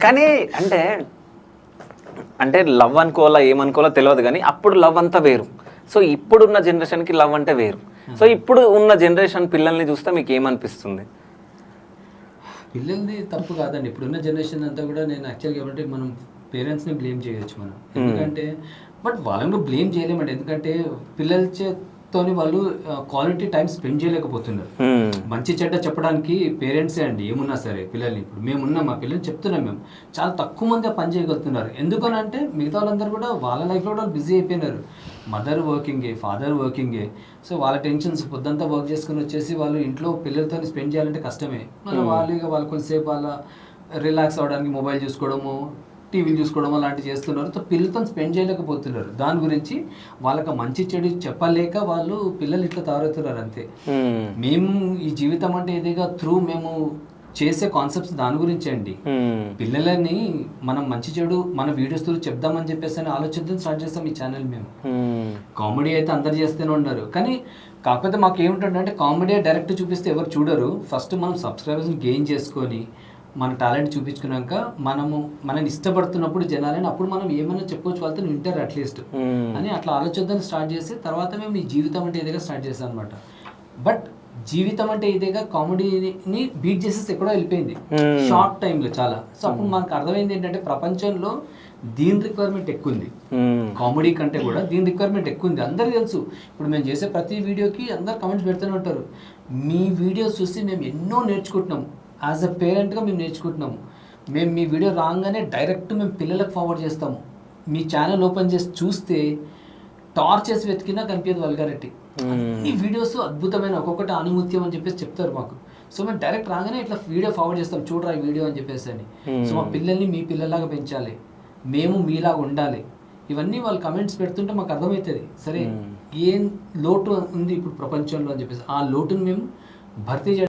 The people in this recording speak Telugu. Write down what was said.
కానీ అంటే అంటే లవ్ అనుకోవాలా ఏమనుకోవాలో తెలియదు కానీ అప్పుడు లవ్ అంతా వేరు. సో ఇప్పుడున్న జనరేషన్కి లవ్ అంటే వేరు. సో ఇప్పుడు ఉన్న జనరేషన్ పిల్లల్ని చూస్తే మీకు ఏమనిపిస్తుంది? పిల్లల్ని తప్పు కాదండి, ఇప్పుడున్న జనరేషన్ అంతా కూడా నేను యాక్చువల్గా ఏమంటే మనం పేరెంట్స్ని బ్లేమ్ చేయొచ్చు మనం, ఎందుకంటే బట్ వాళ్ళని కూడా బ్లేమ్ చేయలేమండి. ఎందుకంటే పిల్లలతోని వాళ్ళు క్వాలిటీ టైం స్పెండ్ చేయలేకపోతున్నారు. మంచి చెడ్డ చెప్పడానికి పేరెంట్సే అండి ఏమున్నా సరే. పిల్లల్ని ఇప్పుడు మేమున్నాం, మా పిల్లల్ని చెప్తున్నాం, మేము చాలా తక్కువ మంది పని చేయగలుగుతున్నారు. ఎందుకనంటే మిగతా వాళ్ళందరూ కూడా వాళ్ళ లైఫ్లో కూడా బిజీ అయిపోయినారు. మదర్ వర్కింగే, ఫాదర్ వర్కింగే. సో వాళ్ళ టెన్షన్స్ పొద్దుంతా వర్క్ చేసుకుని వచ్చేసి వాళ్ళు ఇంట్లో పిల్లలతో స్పెండ్ చేయాలంటే కష్టమే. మళ్ళీ వాళ్ళు కొంతసేపు వాళ్ళ రిలాక్స్ అవ్వడానికి మొబైల్ చూసుకోవడము, టీవీలు చూసుకోవడం అలాంటివి చేస్తున్నారు. సో పిల్లలతో స్పెండ్ చేయలేకపోతున్నారు. దాని గురించి వాళ్ళకి మంచి చెడు చెప్పలేక వాళ్ళు పిల్లలు ఇట్లా తయారవుతున్నారు అంతే. మేము ఈ జీవితం అంటే ఇదిగా మేము చేసే కాన్సెప్ట్స్ దాని గురించి అండి. పిల్లలని మనం మంచి చెడు మన వీడియోస్ తో చెప్దామని చెప్పేసి అని ఆలోచించడం స్టార్ట్ చేస్తాం ఈ ఛానల్. మేము కామెడీ అయితే అందరు చేస్తూనే ఉన్నారు, కానీ కాకపోతే మాకు ఏమిటంటే కామెడీ డైరెక్ట్ చూపిస్తే ఎవరు చూడరు. ఫస్ట్ మనం సబ్స్క్రైబర్స్ని గెయిన్ చేసుకొని మన టాలెంట్ చూపించుకున్నాక మనం ఇష్టపడుతున్నప్పుడు జనాలని అప్పుడు మనం ఏమైనా చెప్పొచ్చు, వాళ్ళతో వింటారు అట్లీస్ట్ అని అట్లా ఆలోచిద్దాం స్టార్ట్ చేసి తర్వాత మేము ఈ జీవితం అంటే ఇదేగా స్టార్ట్ చేస్తాం అనమాట. బట్ జీవితం అంటే ఇదేగా కామెడీని బీట్ చేసేసి ఎక్కడో వెళ్ళిపోయింది షార్ట్ టైంలో చాలా. సో అప్పుడు మనకు అర్థమైంది ఏంటంటే ప్రపంచంలో దీని రిక్వైర్మెంట్ ఎక్కువ ఉంది, కామెడీ కంటే కూడా దీని రిక్వైర్మెంట్ ఎక్కువ ఉంది. అందరికీ తెలుసు. ఇప్పుడు మేము చేసే ప్రతి వీడియోకి అందరు కమెంట్స్ పెడుతూనే ఉంటారు, మీ వీడియోస్ చూసి మేము ఎన్నో నేర్చుకుంటున్నాము. యాజ్ అ పేరెంట్గా మేము నేర్చుకుంటున్నాము. మేము మీ వీడియో రాగానే డైరెక్ట్ మేము పిల్లలకు ఫార్వర్డ్ చేస్తాము. మీ ఛానల్ ఓపెన్ చేసి చూస్తే టార్చ్ చేసి వెతికినా కనిపించదు వల్గారిటీ. ఈ వీడియోస్ అద్భుతమైన ఒక్కొక్కటి ఆనుమత్యం అని చెప్పేసి చెప్తారు మాకు. సో మేము డైరెక్ట్ రాగానే ఇట్లా వీడియో ఫార్వర్డ్ చేస్తాం, చూడరా ఈ వీడియో అని చెప్పేసి అని. సో మా పిల్లల్ని మీ పిల్లలాగా పెంచాలి, మేము మీలాగా ఉండాలి, ఇవన్నీ వాళ్ళు కమెంట్స్ పెడుతుంటే మాకు అర్థమవుతుంది. సరే ఏం లోటు ఉంది ఇప్పుడు ప్రపంచంలో అని చెప్పేసి ఆ లోటును మేము భర్తీ